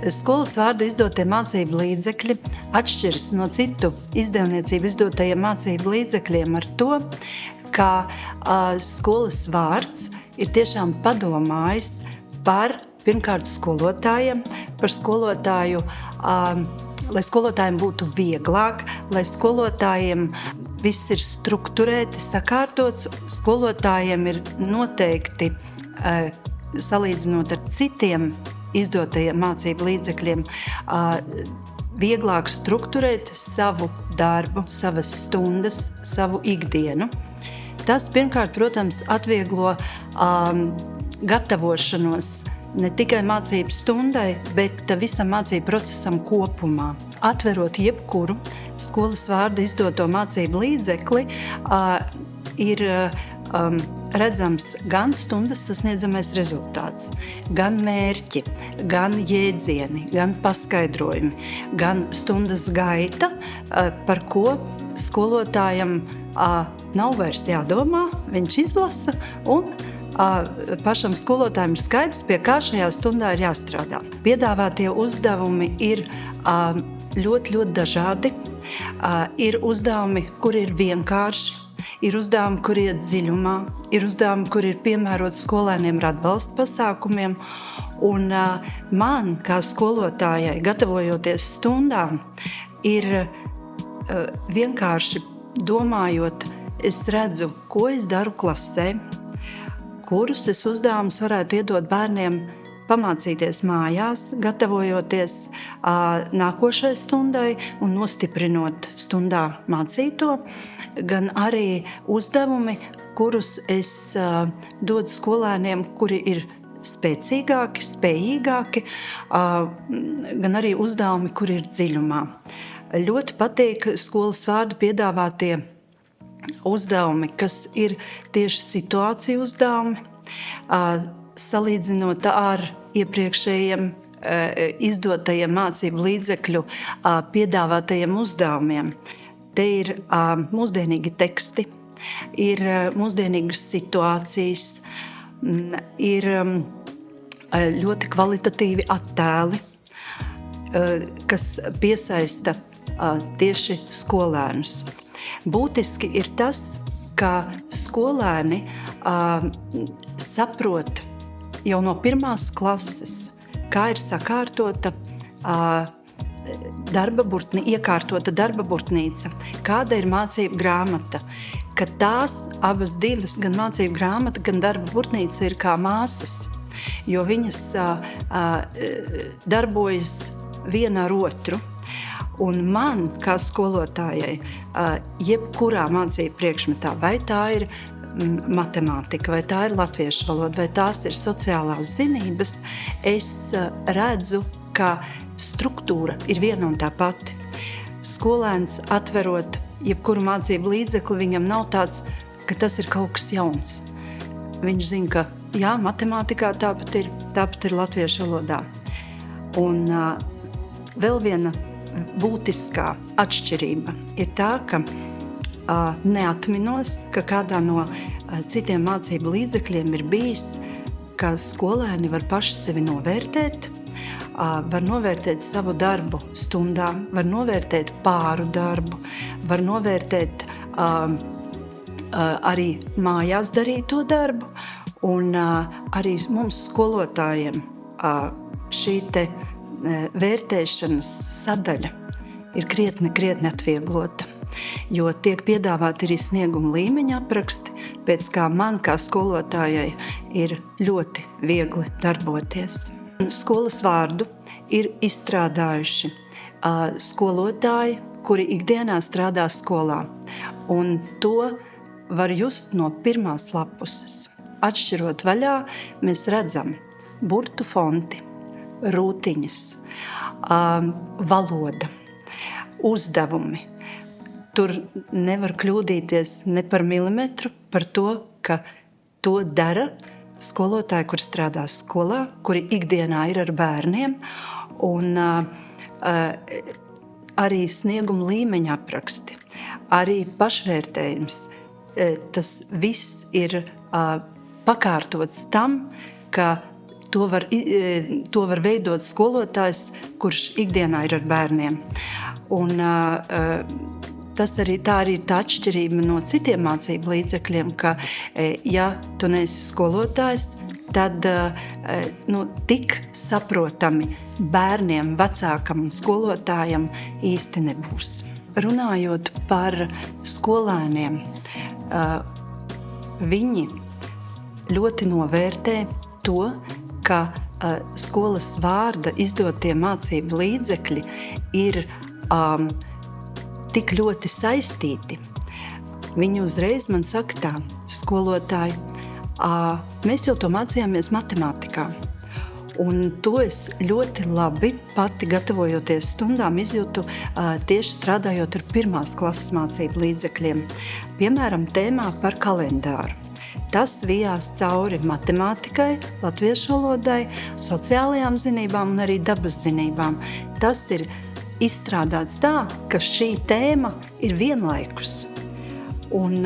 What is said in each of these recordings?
Skolas vārda izdotie mācību līdzekļi atšķiras no citu izdevniecību izdotajiem mācību līdzekļiem ar to, ka skolas vārds ir tiešām padomājis par pirmkārt skolotājiem, par skolotāju, lai skolotājiem būtu vieglāk, lai skolotājiem viss ir strukturēti, sakārtots, skolotājiem ir noteikti, salīdzinot ar citiem izdotajiem mācību līdzekļiem, vieglāk strukturēt savu darbu, savas stundas, savu ikdienu. Tas pirmkārt, protams, atvieglo gatavošanos ne tikai mācību stundai, bet visam mācību procesam kopumā. Atverot jebkuru skolas vārda izdoto mācību līdzekli, ir redzams gan stundas sasniedzamais rezultāts, gan mērķi, gan jēdzieni, gan paskaidrojumi, gan stundas gaita, par ko skolotājam nav vairs jādomā, viņš izlasa un pašam skolotājiem ir skaidrs, pie kā šajā stundā ir jāstrādā. Piedāvātie uzdevumi ir ļoti, ļoti dažādi. Ir uzdevumi, kuri ir vienkārši, ir uzdevumi, kuri iet dziļumā, ir uzdevumi, kuri ir piemēroti skolēniem ar atbalsta pasākumiem. Un man, kā skolotājai, gatavojoties stundām, ir vienkārši domājot, es redzu, ko es daru klasē, kurus es uzdevumus varētu iedot bērniem pamācīties mājās, gatavojoties nākošai stundai un nostiprinot stundā mācīto, gan arī uzdevumi, kurus es dodu skolēniem, kuri ir spēcīgāki, spējīgāki, gan arī uzdevumi, kuri ir dziļumā. Ļoti patīk skolas vārda piedāvātie uzdevumi, kas ir tieši situāciju uzdevumi, salīdzinot ar iepriekšējiem izdotajiem mācību līdzekļu piedāvātajiem uzdevumiem. Te ir mūsdienīgi teksti, ir mūsdienīgas situācijas, ir ļoti kvalitatīvi attēli, kas piesaista tieši skolēnus. Būtiski ir tas, ka skolēni saprot jau no pirmās klases, kā ir sakārtota iekārtota darba burtnīca, kāda ir mācību grāmata, ka tās abas divas, gan mācību grāmata, gan darba burtnīca ir kā māsas, jo viņas darbojas viena ar otru. Un man, kā skolotājai, jebkurā mācību priekšmetā, vai tā ir matemātika, vai tā ir latviešu valoda, vai tās ir sociālās zinības, es redzu, ka struktūra ir viena un tā pati. Skolēns atverot jebkuru mācību līdzekli, viņam nav tāds, ka tas ir kaut kas jauns. Viņš zina, ka jā, matemātikā tāpat ir latviešu valodā. Un vēl viena būtiskā atšķirība ir tā, ka neatminos, ka kādā no citiem mācību līdzekļiem ir bijis, ka skolēni var paši sevi novērtēt, var novērtēt savu darbu stundā, var novērtēt pāru darbu, var novērtēt arī mājās darīto darbu, un arī mums skolotājiem šī te vērtēšanas sadaļa ir krietni atvieglota, jo tiek piedāvāti arī snieguma līmeņa apraksti, pēc kā man kā skolotājai ir ļoti viegli darboties. Skolas vārdu ir izstrādājuši skolotāji, kuri ikdienā strādā skolā, un to var just no pirmās lapuses. Atšķirot vaļā, mēs redzam burtu fonti, rūtiņas, valoda, uzdevumi. Tur nevar kļūdīties ne par milimetru par to, ka to dara skolotāji, kur strādā skolā, kuri ikdienā ir ar bērniem, un arī snieguma līmeņa apraksti, arī pašvērtējums. Tas viss ir pakārtots tam, ka to var veidot skolotājs, kurš ikdienā ir ar bērniem. Un tā arī ir tā atšķirība no citiem mācību līdzekļiem, ka, ja tu neesi skolotājs, tad tik saprotami bērniem, vecākam un skolotājam īsti nebūs. Runājot par skolēniem, viņi ļoti novērtē to, ka skolas vārda izdotie mācību līdzekļi ir tik ļoti saistīti. Viņi uzreiz man saka tā, skolotāji, mēs jau to mācījāmies matemātikā. Un to es ļoti labi pati gatavojoties stundām izjūtu tieši strādājot ar 1. klases mācību līdzekļiem. Piemēram, tēmā par kalendāru. Tas vijās cauri matemātikai, latviešu valodai, sociālajām zinībām un arī dabas zinībām. Tas ir izstrādāts tā, ka šī tēma ir vienlaikus. Un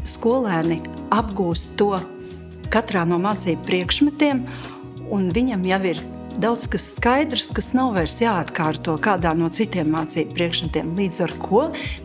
skolēni apgūst to katrā no mācību priekšmetiem, un viņam jau ir daudz kas skaidrs, kas nav vairs jāatkārto kādā no citiem mācību priekšmetiem, līdz ar ko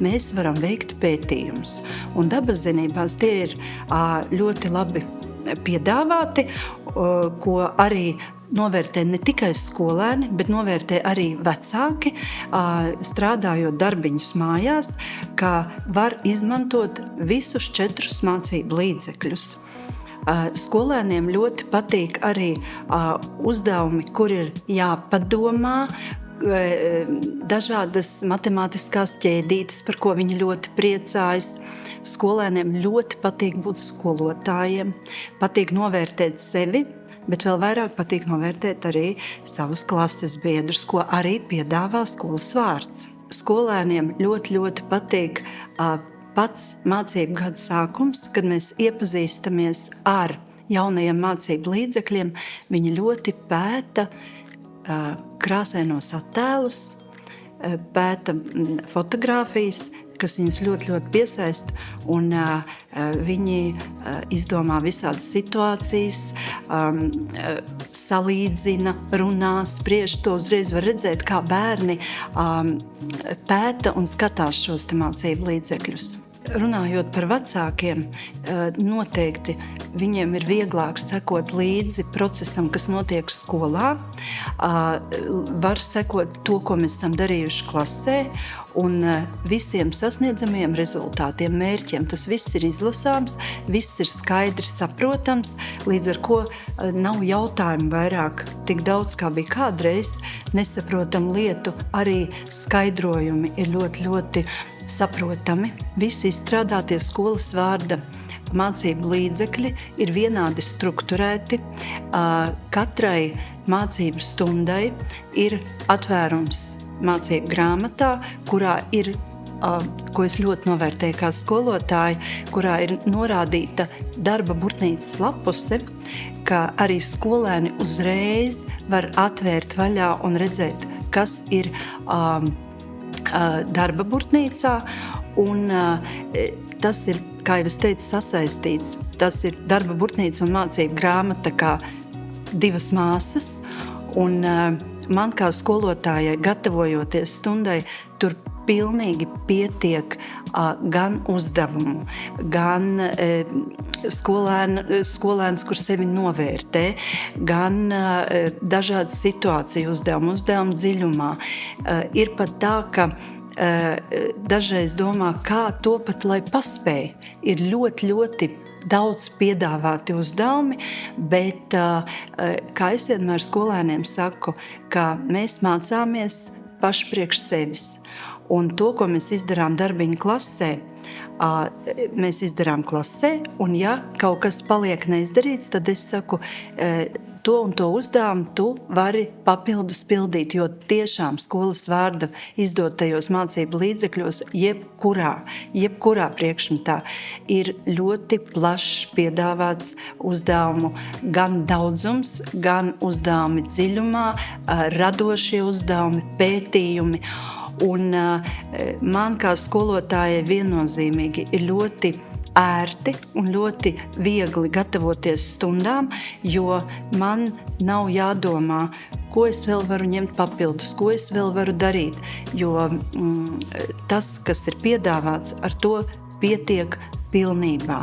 mēs varam veikt pētījumus. Un dabas zinībās tie ir ļoti labi piedāvāti, ko arī novērtē ne tikai skolēni, bet novērtē arī vecāki, strādājot darbiņus mājās, ka var izmantot visus 4 mācību līdzekļus. Skolēniem ļoti patīk arī uzdevumi, kur ir jāpadomā, dažādas matemātiskās ķēdītes, par ko viņi ļoti priecājas. Skolēniem ļoti patīk būt skolotājiem, patīk novērtēt sevi, bet vēl vairāk patīk novērtēt arī savus klases biedrus, ko arī piedāvā skolas vārds. Skolēniem ļoti patīk pats mācību gada sākums, kad mēs iepazīstamies ar jaunajiem mācību līdzekļiem, viņi ļoti pēta krāsainos attēlus, pēta fotogrāfijas, kas viņus ļoti piesaista, un viņi izdomā visādas situācijas, salīdzina, runā, spriež. To uzreiz var redzēt, kā bērni pēta un skatās šos te mācību līdzekļus. Runājot par vecākiem, noteikti viņiem ir vieglāk sekot līdzi procesam, kas notiek skolā, var sekot to, ko mēs esam darījuši klasē, un visiem sasniedzamiem rezultātiem, mērķiem. Tas viss ir izlasāms, viss ir skaidrs, saprotams, līdz ar ko nav jautājumu vairāk tik daudz, kā bija kādreiz, nesaprotam lietu, arī skaidrojumi ir ļoti saprotami. Visi izstrādātie skolas vārda mācību līdzekļi ir vienādi strukturēti. Katrai mācību stundai ir atvērums mācību grāmatā, kurā ir, ko es ļoti novērtēju kā skolotāja, kurā ir norādīta darba burtnīcas lapuse, ka arī skolēni uzreiz var atvērt vaļā un redzēt, kas ir darba burtnīcā, un tas ir, kā jau es teicu, sasaistīts. Tas ir darba burtnīca un mācību grāmata kā 2 māsas, un man kā skolotājai, gatavojoties stundai, tur pilnīgi pietiek gan uzdevumu, gan skolēns, kurš sevi novērtē, gan dažādas situāciju uzdevumu dziļumā. Ir pat tā, ka dažreiz domā, kā to pat, lai paspēj. Ir ļoti daudz piedāvāti uzdevumi, bet, kā es vienmēr skolēniem saku, ka mēs mācāmies paši priekš sevis. Un to, ko mēs izdarām darbiņu klasē, mēs izdarām klasē, un ja kaut kas paliek neizdarīts, tad es saku, to un to uzdevumu tu vari papildus pildīt, jo tiešām skolas vārda izdotajos mācību līdzekļos jebkurā priekšmetā ir ļoti plašs piedāvāts uzdevumu, gan daudzums, gan uzdevumi dziļumā, radošie uzdevumi, pētījumi. Un man kā skolotājai viennozīmīgi ir ļoti ērti un ļoti viegli gatavoties stundām, jo man nav jādomā, ko es vēl varu ņemt papildus, ko es vēl varu darīt, jo tas, kas ir piedāvāts, ar to pietiek pilnībā.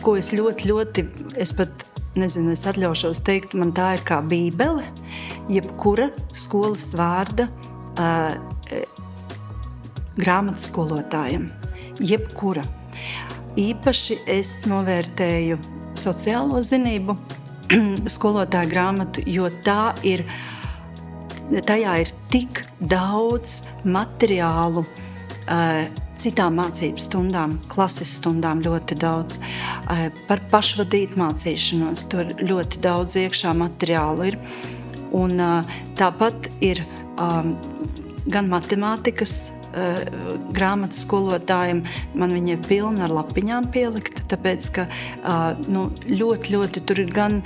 Ko es ļoti, es pat nezinu, es atļaušos teikt, man tā ir kā bībele, jebkura skolas vārda grāmatas skolotājiem. Jebkura. Īpaši es novērtēju sociālo zinību skolotāju grāmatu, jo tajā ir tik daudz materiālu citām mācību stundām, klases stundām ļoti daudz, par pašvadīt mācīšanos, tur ļoti daudz iekšā materiālu ir. Un tāpat ir gan matemātikas grāmatas skolotājiem, man viņa ir pilna ar lapiņām pielikta, tāpēc, ka ļoti tur ir gan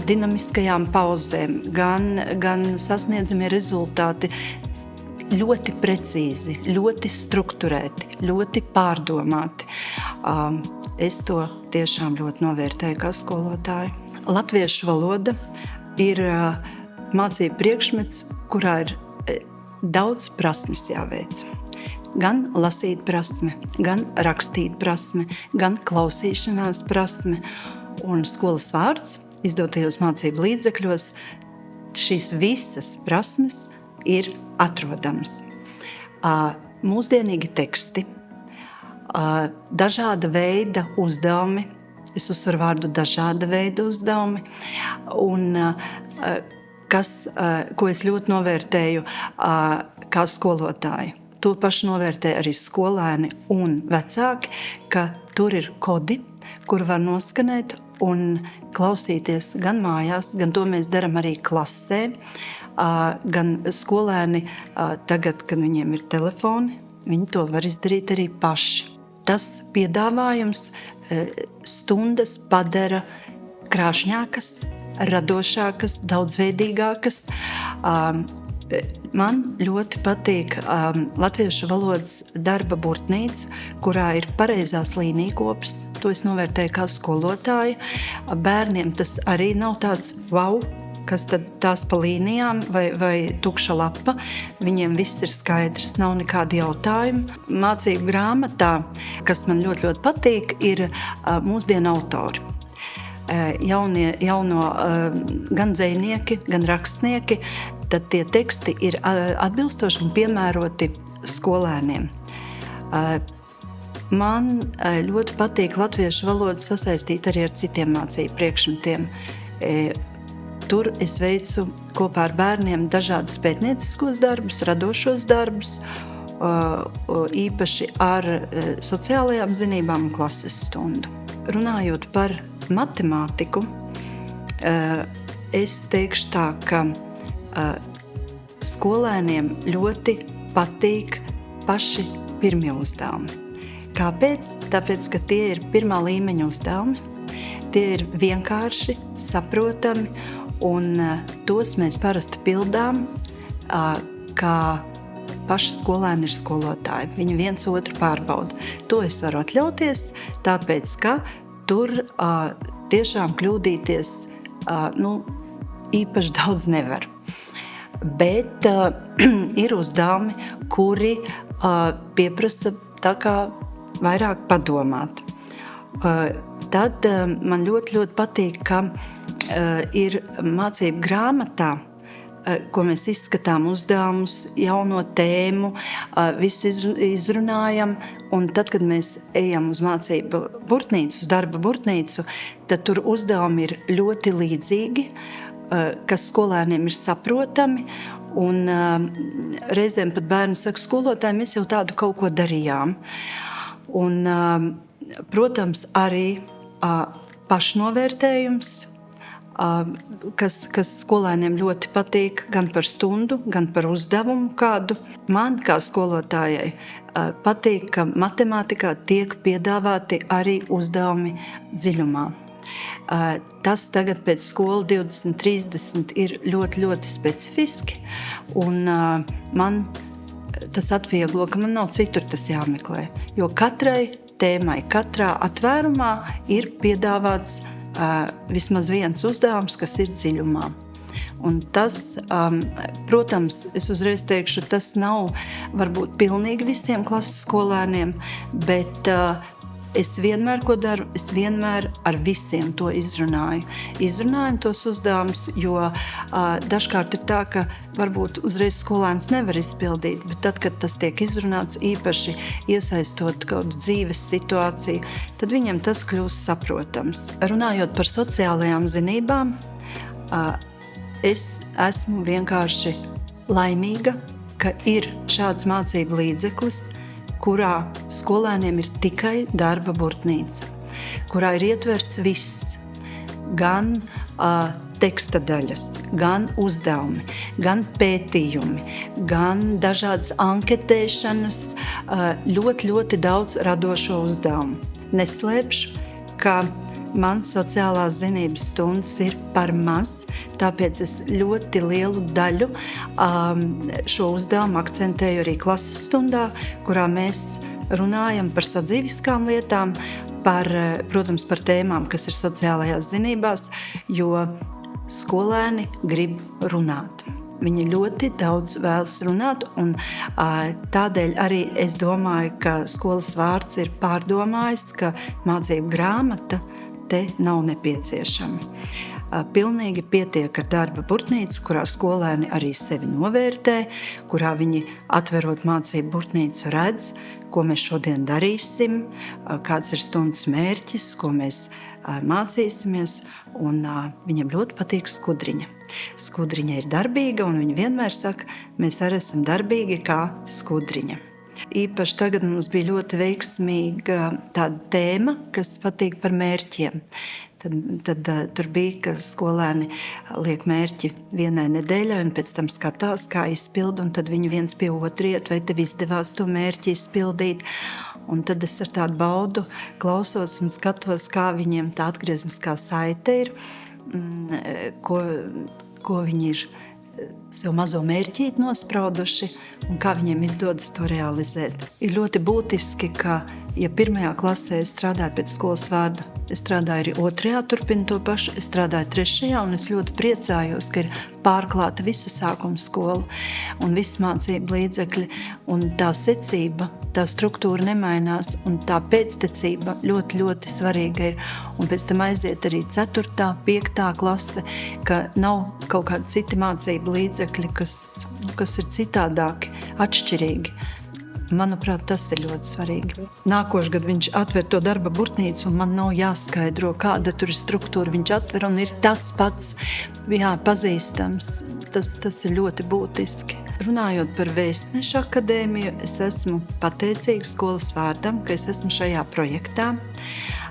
dinamiskajām pauzēm, gan sasniedzamie rezultāti, ļoti precīzi, ļoti strukturēti, ļoti pārdomāti. Es to tiešām ļoti novērtēju kā skolotāju. Latviešu valoda ir mācību priekšmets, kurā ir daudz prasmes jāveic. Gan lasīt prasme, gan rakstīt prasme, gan klausīšanās prasme. Un skolas vārds izdotajos mācību līdzekļos šīs visas prasmes ir atrodams. Mūsdienīgi teksti, dažāda veida uzdevumi, es uzsveru vārdu dažāda veida uzdevumi, un ko es ļoti novērtēju kā skolotāji. To pašu novērtē arī skolēni un vecāki, ka tur ir kodi, kur var noskanēt un klausīties gan mājās, gan to mēs darām arī klasē, gan skolēni tagad, kad viņiem ir telefoni, viņi to var izdarīt arī paši. Tas piedāvājums stundas padara krāšņākas, radošākas, daudzveidīgākas. Man ļoti patīk latviešu valodas darba burtnīca, kurā ir pareizās līnijkopes. To es novērtēju kā skolotāja. Bērniem tas arī nav tāds wow, kas tad tās pa līnijām vai tukša lapa. Viņiem viss ir skaidrs, nav nekādi jautājumi. Mācību grāmatā, kas man ļoti patīk, ir mūsdienu autori. Jauno gan dzejnieki, gan rakstnieki, tad tie teksti ir atbilstoši un piemēroti skolēniem. Man ļoti patīk latviešu valodu sasaistīt arī ar citiem mācību priekšmetiem. Tur es veicu kopā ar bērniem dažādus pētnieciskos darbus, radošos darbus, īpaši ar sociālajām zinībām un klases stundu. Runājot par matemātiku, es teikšu tā, ka skolēniem ļoti patīk paši pirmie uzdevumi. Kāpēc? Tāpēc, ka tie ir pirmā līmeņa uzdevumi, tie ir vienkārši, saprotami, un tos mēs parasti pildām, kā paši skolēni ir skolotāji. Viņi viens otru pārbauda. To es varu atļauties, tāpēc, ka tur tiešām kļūdīties īpaši daudz nevar. Bet ir uzdevumi, kuri pieprasa tā kā vairāk padomāt. Tad man ļoti patīk, ka ir mācību grāmatā, ko mēs izskatām uzdevumus, jauno tēmu, visu izrunājam, un tad, kad mēs ejam uz mācību burtnīcu, uz darba burtnīcu, tad tur uzdevumi ir ļoti līdzīgi, kas skolēniem ir saprotami, un reizēm pat bērni saka, skolotāji, mēs jau tādu kaut ko darījām. Un, protams, arī pašnovērtējums, kas skolēniem ļoti patīk, gan par stundu, gan par uzdevumu kādu. Man, kā skolotājai, patīk, ka matemātikā tiek piedāvāti arī uzdevumi dziļumā. Tas tagad pēc skola 2030 ir ļoti specifiski, un man tas atvieglo, ka man nav citur tas jāmeklē. Jo katrai tēmai, katrā atvērumā ir piedāvāts vismaz viens uzdevums, kas ir dziļumā. Un tas, protams, es uzreiz teikšu, tas nav varbūt pilnīgi visiem klases skolēniem, bet es vienmēr, ko daru, es vienmēr ar visiem to izrunāju. Izrunājam tos uzdevumus, jo dažkārt ir tā, ka varbūt uzreiz skolēns nevar izpildīt, bet tad, kad tas tiek izrunāts īpaši iesaistot kādu dzīves situāciju, tad viņam tas kļūst saprotams. Runājot par sociālajām zinībām, es esmu vienkārši laimīga, ka ir šāds mācību līdzeklis, kurā skolēniem ir tikai darba burtnīca, kurā ir ietverts viss, gan teksta daļas, gan uzdevumi, gan pētījumi, gan dažādas anketēšanas, ļoti daudz radošo uzdevumu. Neslēpšu, ka man sociālās zinības stundas ir par maz, tāpēc es ļoti lielu daļu šo uzdevumu akcentēju arī klases stundā, kurā mēs runājam par sadzīviskām lietām, protams, par tēmām, kas ir sociālajās zinībās, jo skolēni grib runāt. Viņi ļoti daudz vēlas runāt, un tādēļ arī es domāju, ka skolas vārds ir pārdomājis, ka mācību grāmata te nav nepieciešama. Pilnīgi pietiek ar darba burtnīcu, kurā skolēni arī sevi novērtē, kurā viņi atverot mācību burtnīcu redz, ko mēs šodien darīsim, kāds ir stundas mērķis, ko mēs mācīsimies, un viņam ļoti patīk skudriņa. Skudriņa ir darbīga, un viņi vienmēr saka, mēs arī esam darbīgi kā skudriņa. Īpaši tagad mums bija ļoti veiksmīga tāda tēma, kas patīk par mērķiem. Tad tur bija, ka skolēni liek mērķi vienai nedēļai un pēc tam skatās, kā izpilda, un tad viņi viens pie otru iet, vai tev izdevās to mērķi izpildīt. Un tad es ar tādu baudu klausos un skatos, kā viņiem tā atgriezniskā saite ir, ko viņi ir sev mazo mērķīti nosprauduši un kā viņiem izdodas to realizēt. Ir ļoti būtiski, ka, ja pirmajā klasē es strādāju pēc skolas vārda, es strādāju arī otrajā, turpinu to pašu, es strādāju trešajā, un es ļoti priecājos, ka ir pārklāta visa sākuma skola un viss mācību līdzekļi, un tā secība, tā struktūra nemainās, un tā pēctecība ļoti svarīga ir. Un pēc tam aiziet arī 4., 5. klase, ka nav kaut kādi citi mācību līdzekļi, kas ir citādāki, atšķirīgi. Manuprāt, tas ir ļoti svarīgi. Nākošgad viņš atver to darba burtnīcu, un man nav jāskaidro, kāda tur ir struktūra. Viņš atver un ir tas pats, pazīstams. Tas ir ļoti būtiski. Runājot par Vēstnešu akadēmiju, es esmu pateicīga skolas vārdam, ka es esmu šajā projektā.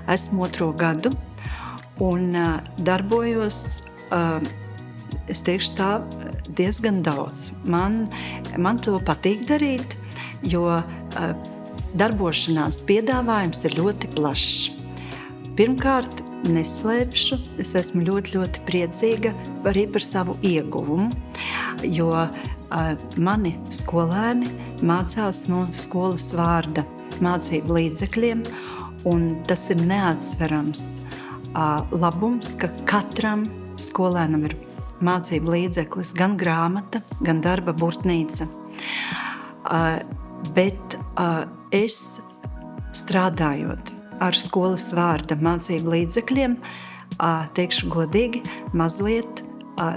Esmu 2. gadu un darbojos, es teikšu tā, diezgan daudz. Man to patīk darīt, jo darbošanās piedāvājums ir ļoti plašs. Pirmkārt, neslēpšu, es esmu ļoti priecīga arī par savu ieguvumu, jo mani skolēni mācās no skolas vārda mācību līdzekļiem, un tas ir neatsverams labums, ka katram skolēnam ir mācību līdzeklis, gan grāmata, gan darba burtnīca. Bet es strādājot ar skolas vārda mācību līdzekļiem, teikšu godīgi,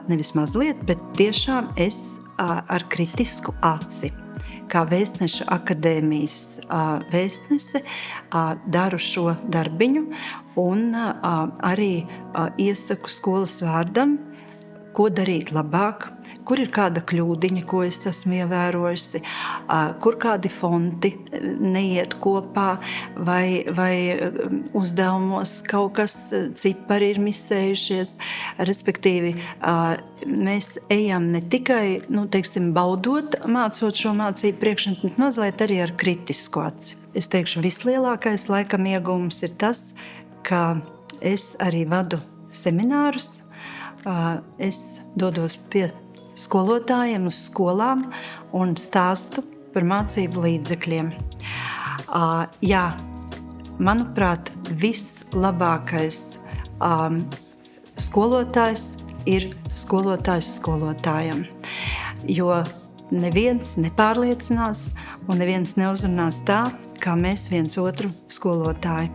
nevis mazliet, bet tiešām es ar kritisku aci, kā Vēstneša akadēmijas vēstnese, daru šo darbiņu un arī iesaku skolas vārdam, ko darīt labāk, kur ir kāda kļūdiņa, ko es esmu ievērojusi, kur kādi fonti neiet kopā, vai uzdevumos kaut kas cipari ir misējušies. Respektīvi, mēs ejam ne tikai, baudot, mācot šo mācību priekšmetu, bet mazliet arī ar kritisku aci. Es teikšu, vislielākais laikam iegūms ir tas, ka es arī vadu seminārus, es dodos pie skolotājiem uz skolām un stāstu par mācību līdzekļiem. Jā, manuprāt, vislabākais skolotājs ir skolotājs skolotājam, jo neviens nepārliecinās un neviens neuzrunās tā, kā mēs viens otru skolotāji.